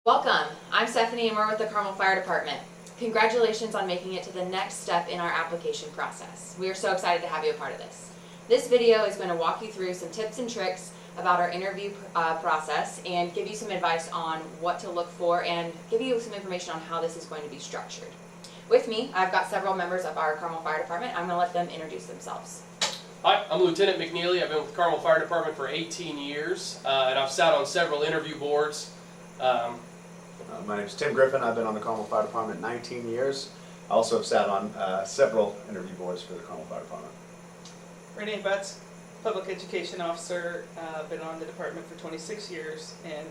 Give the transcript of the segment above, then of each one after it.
Welcome, I'm Stephanie and we're with the Carmel Fire Department. Congratulations on making it to the next step in our application process. We are so excited to have you a part of this. This video is going to walk you through some tips and tricks about our interview process and give you some advice on what to look for and give you some information on how this is going to be structured. With me, I've got several members of our Carmel Fire Department. I'm going to let them introduce themselves. Hi, I'm Lieutenant McNeely. I've been with the Carmel Fire Department for 18 years, and I've sat on several interview boards. My name is Tim Griffin. I've been on the Carmel Fire Department 19 years. I also have sat on several interview boards for the Carmel Fire Department. Renee Butts, Public Education Officer, been on the department for 26 years, and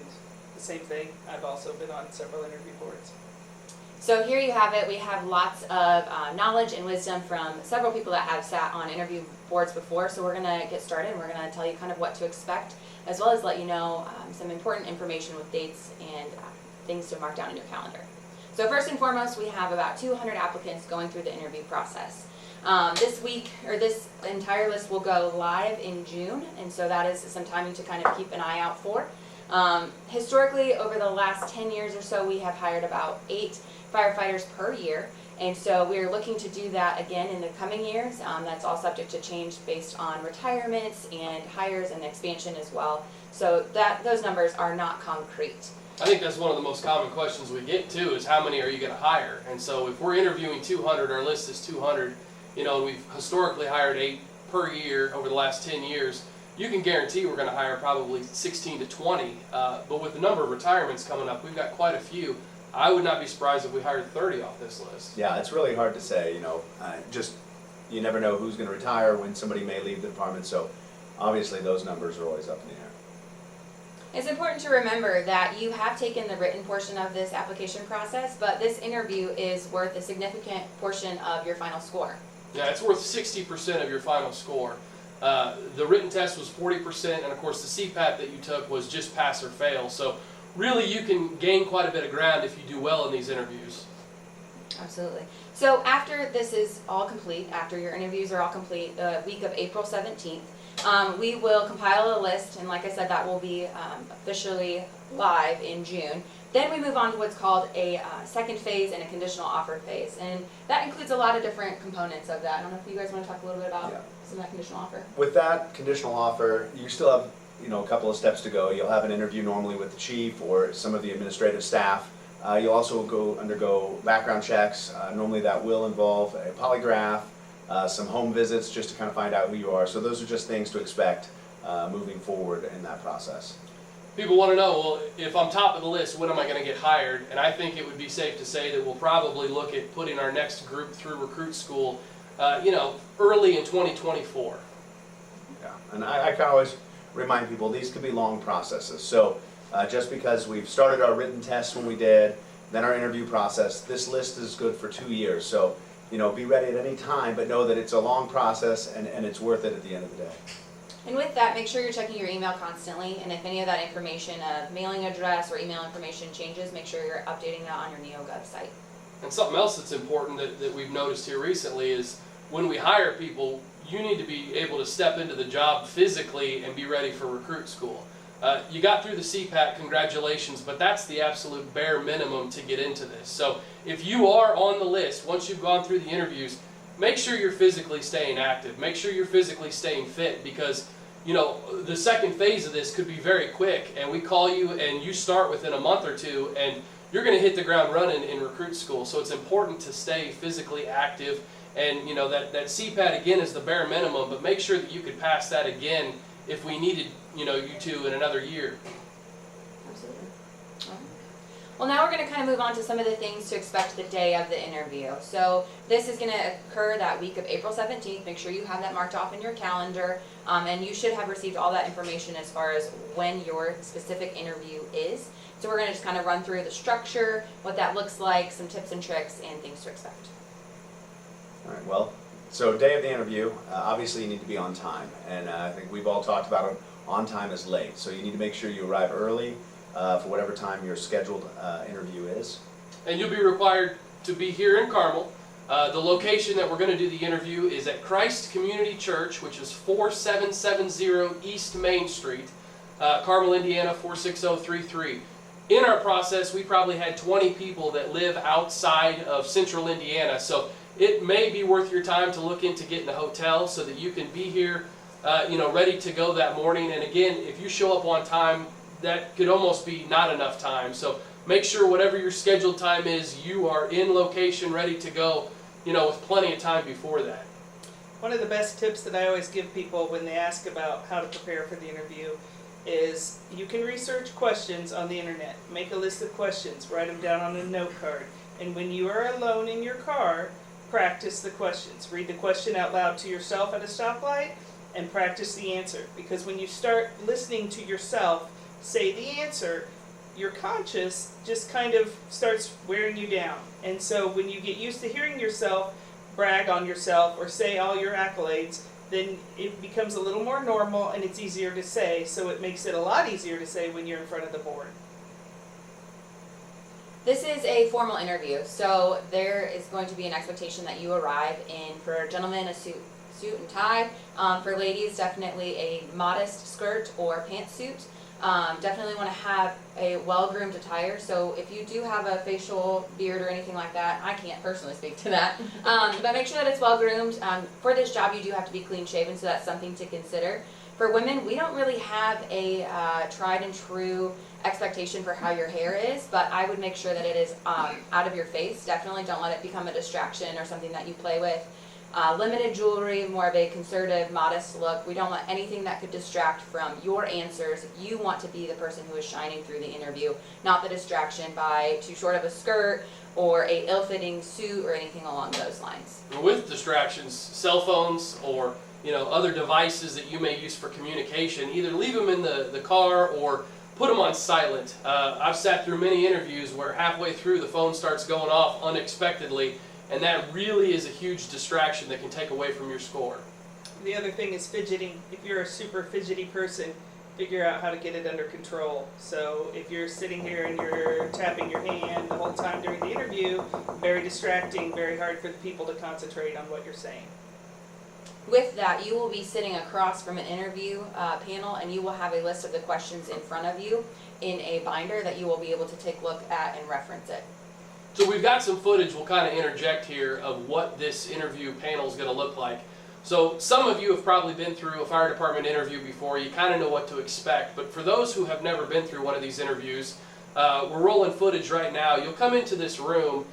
the same thing, I've also been on several interview boards. So here you have it. We have lots of knowledge and wisdom from several people that have sat on interview boards before. So we're going to get started and we're going to tell you kind of what to expect, as well as let you know some important information with dates and things to mark down in your calendar. So first and foremost, we have about 200 applicants going through the interview process. This week, or this entire list will go live in June, and so that is some timing to kind of keep an eye out for. Historically, over the last 10 years or so, we have hired about 8 firefighters per year, and so we're looking to do that again in the coming years. That's all subject to change based on retirements and hires and expansion as well. So those numbers are not concrete. I think that's one of the most common questions we get too, is how many are you going to hire? And so if we're interviewing 200, our list is 200, and we've historically hired 8 per year over the last 10 years, you can guarantee we're going to hire probably 16 to 20. But with the number of retirements coming up, we've got quite a few. I would not be surprised if we hired 30 off this list. Yeah, it's really hard to say, you never know who's going to retire, when somebody may leave the department, so obviously those numbers are always up in the air. It's important to remember that you have taken the written portion of this application process, but this interview is worth a significant portion of your final score. Yeah, it's worth 60% of your final score. The written test was 40%, and of course the CPAT that you took was just pass or fail. So really you can gain quite a bit of ground if you do well in these interviews. Absolutely. So after this is all complete, after your interviews are all complete, the week of April 17th, we will compile a list, and like I said, that will be officially live in June. Then we move on to what's called a second phase and a conditional offer phase, and that includes a lot of different components of that. I don't know if you guys want to talk a little bit about some of that conditional offer. With that conditional offer, you still have a couple of steps to go. You'll have an interview normally with the chief or some of the administrative staff. You'll also undergo background checks. Normally that will involve a polygraph, some home visits just to kind of find out who you are. So those are just things to expect moving forward in that process. People want to know, well, if I'm top of the list, when am I going to get hired? And I think it would be safe to say that we'll probably look at putting our next group through recruit school, early in 2024. Yeah, and I can always remind people these could be long processes. So just because we've started our written tests when we did, then our interview process, this list is good for 2 years. So be ready at any time, but know that it's a long process and it's worth it at the end of the day. And with that, make sure you're checking your email constantly, and if any of that information, mailing address or email information changes, make sure you're updating that on your NeoGov site. And something else that's important that we've noticed here recently is when we hire people, you need to be able to step into the job physically and be ready for recruit school. You got through the CPAT, congratulations, but that's the absolute bare minimum to get into this. So if you are on the list, once you've gone through the interviews, make sure you're physically staying active. Make sure you're physically staying fit, because the second phase of this could be very quick, and we call you and you start within a month or two and you're going to hit the ground running in recruit school. So it's important to stay physically active, and that CPAT again is the bare minimum, but make sure that you could pass that again if we needed you two in another year. Absolutely. Well, now we're going to kind of move on to some of the things to expect the day of the interview. So this is going to occur that week of April 17th. Make sure you have that marked off in your calendar, and you should have received all that information as far as when your specific interview is. So we're going to just kind of run through the structure, what that looks like, some tips and tricks, and things to expect. All right, well, so day of the interview, obviously you need to be on time, and I think we've all talked about it, on time is late. So you need to make sure you arrive early for whatever time your scheduled interview is. And you'll be required to be here in Carmel. The location that we're going to do the interview is at Christ Community Church, which is 4770 East Main Street, Carmel, Indiana 46033. In our process, we probably had 20 people that live outside of central Indiana, so it may be worth your time to look into getting a hotel so that you can be here, ready to go that morning. And again, if you show up on time, that could almost be not enough time. So make sure whatever your scheduled time is, you are in location, ready to go, with plenty of time before that. One of the best tips that I always give people when they ask about how to prepare for the interview is you can research questions on the internet. Make a list of questions, write them down on a note card, and when you are alone in your car, practice the questions. Read the question out loud to yourself at a stoplight and practice the answer. Because when you start listening to yourself say the answer, your conscious just kind of starts wearing you down. And so when you get used to hearing yourself brag on yourself or say all your accolades, then it becomes a little more normal and it's easier to say, so it makes it a lot easier to say when you're in front of the board. This is a formal interview, so there is going to be an expectation that you arrive in, for gentlemen, a suit and tie. For ladies, definitely a modest skirt or pantsuit. Definitely want to have a well-groomed attire, so if you do have a facial beard or anything like that, I can't personally speak to that, but make sure that it's well-groomed. For this job, you do have to be clean-shaven, so that's something to consider. For women, we don't really have a tried and true expectation for how your hair is, but I would make sure that it is out of your face. Definitely don't let it become a distraction or something that you play with. Limited jewelry, more of a conservative, modest look. We don't want anything that could distract from your answers. You want to be the person who is shining through the interview, not the distraction by too short of a skirt or a ill-fitting suit or anything along those lines. With distractions, cell phones or other devices that you may use for communication, either leave them in the car or put them on silent. I've sat through many interviews where halfway through the phone starts going off unexpectedly, and that really is a huge distraction that can take away from your score. The other thing is fidgeting. If you're a super fidgety person, figure out how to get it under control. So if you're sitting here and you're tapping your hand the whole time during the interview, very distracting, very hard for the people to concentrate on what you're saying. With that, you will be sitting across from an interview panel, and you will have a list of the questions in front of you in a binder that you will be able to take a look at and reference it. So we've got some footage we'll kind of interject here of what this interview panel is going to look like. So some of you have probably been through a fire department interview before. You kind of know what to expect. But for those who have never been through one of these interviews, we're rolling footage right now. You'll come into this room,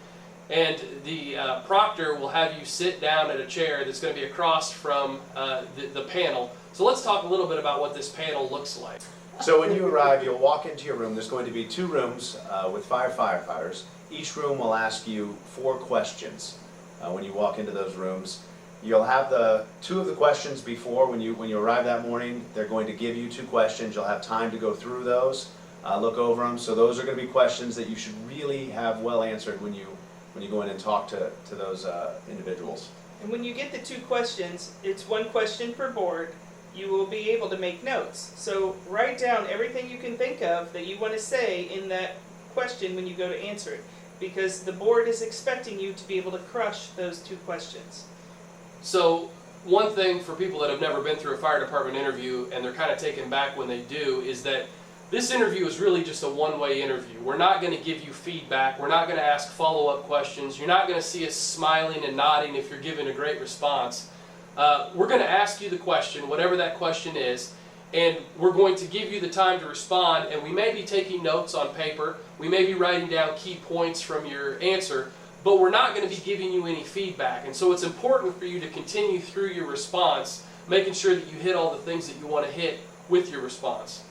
and the proctor will have you sit down at a chair that's going to be across from the panel. So let's talk a little bit about what this panel looks like. So when you arrive, you'll walk into your room. There's going to be 2 rooms with firefighters. Each room will ask you 4 questions when you walk into those rooms. You'll have 2 of the questions before when you arrive that morning. They're going to give you 2 questions. You'll have time to go through those, look over them. So those are going to be questions that you should really have well answered when you go in and talk to those individuals. And when you get the 2 questions, it's 1 question per board. You will be able to make notes. So write down everything you can think of that you want to say in that question when you go to answer it, because the board is expecting you to be able to crush those 2 questions. So one thing for people that have never been through a fire department interview and they're kind of taken back when they do is that this interview is really just a one-way interview. We're not going to give you feedback. We're not going to ask follow-up questions. You're not going to see us smiling and nodding if you're giving a great response. We're going to ask you the question, whatever that question is, and we're going to give you the time to respond, and we may be taking notes on paper. We may be writing down key points from your answer, but we're not going to be giving you any feedback. And so it's important for you to continue through your response, making sure that you hit all the things that you want to hit with your response.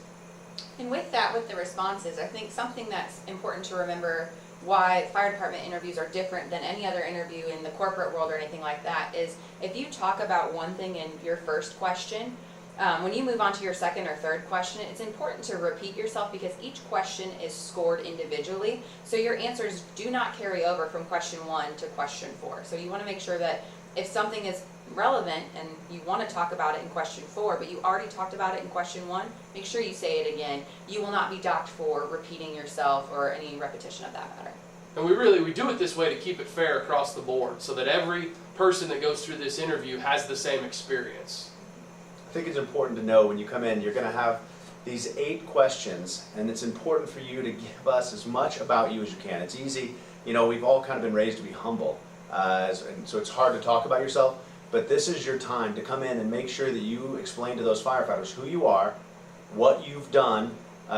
And with that, with the responses, I think something that's important to remember why fire department interviews are different than any other interview in the corporate world or anything like that is if you talk about one thing in your first question, when you move on to your second or third question, it's important to repeat yourself because each question is scored individually. So your answers do not carry over from question 1 to question 4. So you want to make sure that if something is relevant and you want to talk about it in question 4, but you already talked about it in question 1, make sure you say it again. You will not be docked for repeating yourself or any repetition of that matter. And we do it this way to keep it fair across the board so that every person that goes through this interview has the same experience. I think it's important to know when you come in, you're going to have these 8 questions, and it's important for you to give us as much about you as you can. It's easy, you know, we've all kind of been raised to be humble, and so it's hard to talk about yourself, but this is your time to come in and make sure that you explain to those firefighters who you are, what you've done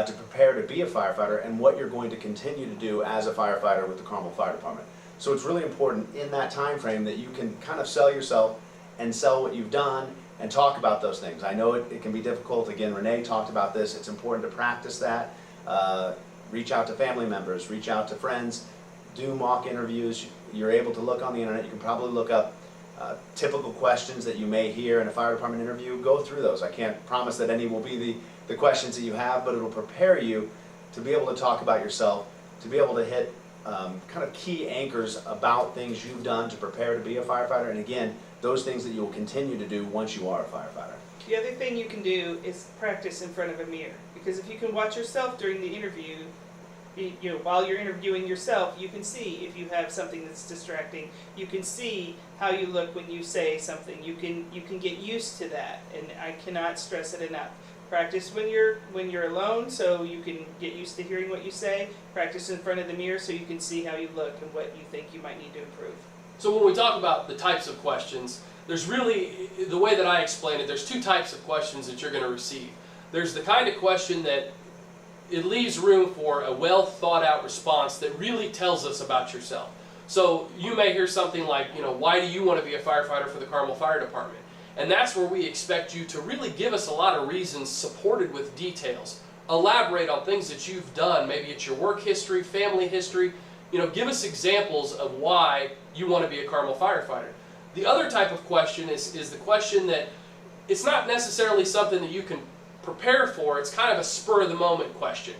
to prepare to be a firefighter, and what you're going to continue to do as a firefighter with the Carmel Fire Department. So it's really important in that time frame that you can kind of sell yourself and sell what you've done and talk about those things. I know it can be difficult. Again, Renee talked about this. It's important to practice that. Reach out to family members, reach out to friends, do mock interviews. You're able to look on the internet. You can probably look up typical questions that you may hear in a fire department interview. Go through those. I can't promise that any will be the questions that you have, but it'll prepare you to be able to talk about yourself, to be able to hit kind of key anchors about things you've done to prepare to be a firefighter, and again, those things that you will continue to do once you are a firefighter. The other thing you can do is practice in front of a mirror, because if you can watch yourself during the interview, you know, while you're interviewing yourself, you can see if you have something that's distracting. You can see how you look when you say something. You can get used to that, and I cannot stress it enough. Practice when you're alone, so you can get used to hearing what you say. Practice in front of the mirror so you can see how you look and what you think you might need to improve. So when we talk about the types of questions, there's really, the way that I explain it, there's 2 types of questions that you're going to receive. There's the kind of question that it leaves room for a well thought out response that really tells us about yourself. So you may hear something like, you know, why do you want to be a firefighter for the Carmel Fire Department? And that's where we expect you to really give us a lot of reasons supported with details. Elaborate on things that you've done. Maybe it's your work history, family history. You know, give us examples of why you want to be a Carmel firefighter. The other type of question is the question that it's not necessarily something that you can prepare for. It's kind of a spur-of-the-moment question.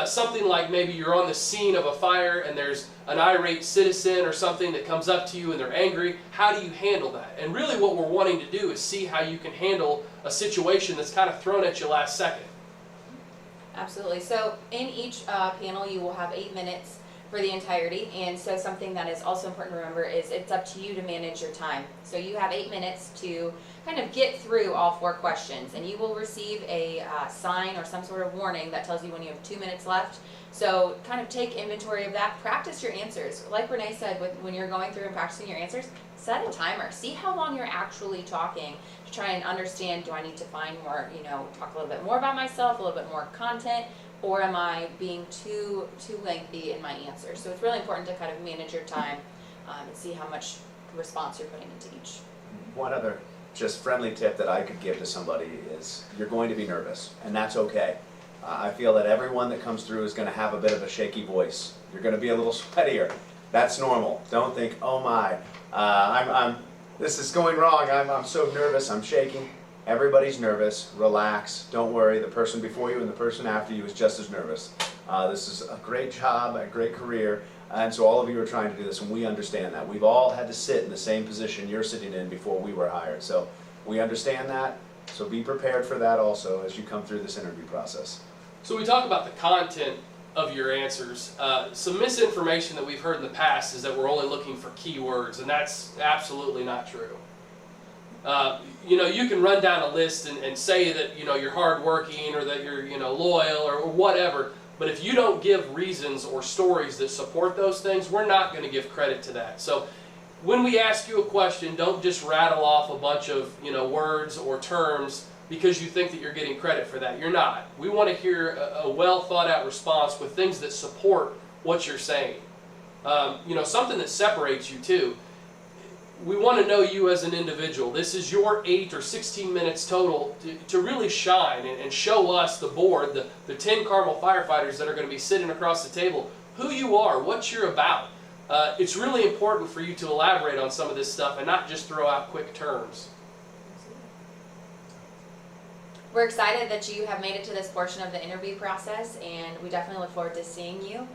Something like maybe you're on the scene of a fire and there's an irate citizen or something that comes up to you and they're angry. How do you handle that? And really what we're wanting to do is see how you can handle a situation that's kind of thrown at you last second. Absolutely. So in each panel you will have 8 minutes for the entirety, and so something that is also important to remember is it's up to you to manage your time. So you have 8 minutes to kind of get through all 4 questions, and you will receive a sign or some sort of warning that tells you when you have 2 minutes left. So kind of take inventory of that, practice your answers. Like Renee said, when you're going through and practicing your answers, set a timer. See how long you're actually talking to try and understand, do I need to find more, you know, talk a little bit more about myself, a little bit more content, or am I being too lengthy in my answer? So it's really important to kind of manage your time and see how much response you're putting into each. One other just friendly tip that I could give to somebody is you're going to be nervous, and that's okay. I feel that everyone that comes through is going to have a bit of a shaky voice. You're going to be a little sweatier. That's normal. Don't think, oh my, this is going wrong. I'm so nervous. I'm shaking. Everybody's nervous. Relax. Don't worry. The person before you and the person after you is just as nervous. This is a great job, a great career, and so all of you are trying to do this, and we understand that. We've all had to sit in the same position you're sitting in before we were hired, so we understand that. So be prepared for that also as you come through this interview process. So we talk about the content of your answers. Some misinformation that we've heard in the past is that we're only looking for keywords, and that's absolutely not true. You know, you can run down a list and say that, you know, you're hardworking or that you're, you know, loyal or whatever, but if you don't give reasons or stories that support those things, we're not going to give credit to that. So when we ask you a question, don't just rattle off a bunch of, you know, words or terms because you think that you're getting credit for that. You're not. We want to hear a well thought out response with things that support what you're saying. You know, something that separates you too. We want to know you as an individual. This is your 8 or 16 minutes total to really shine and show us, the board, the 10 Carmel firefighters that are going to be sitting across the table, who you are, what you're about. It's really important for you to elaborate on some of this stuff and not just throw out quick terms. We're excited that you have made it to this portion of the interview process, and we definitely look forward to seeing you.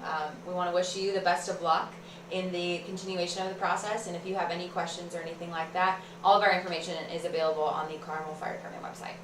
We want to wish you the best of luck in the continuation of the process, and if you have any questions or anything like that, all of our information is available on the Carmel Fire Department website.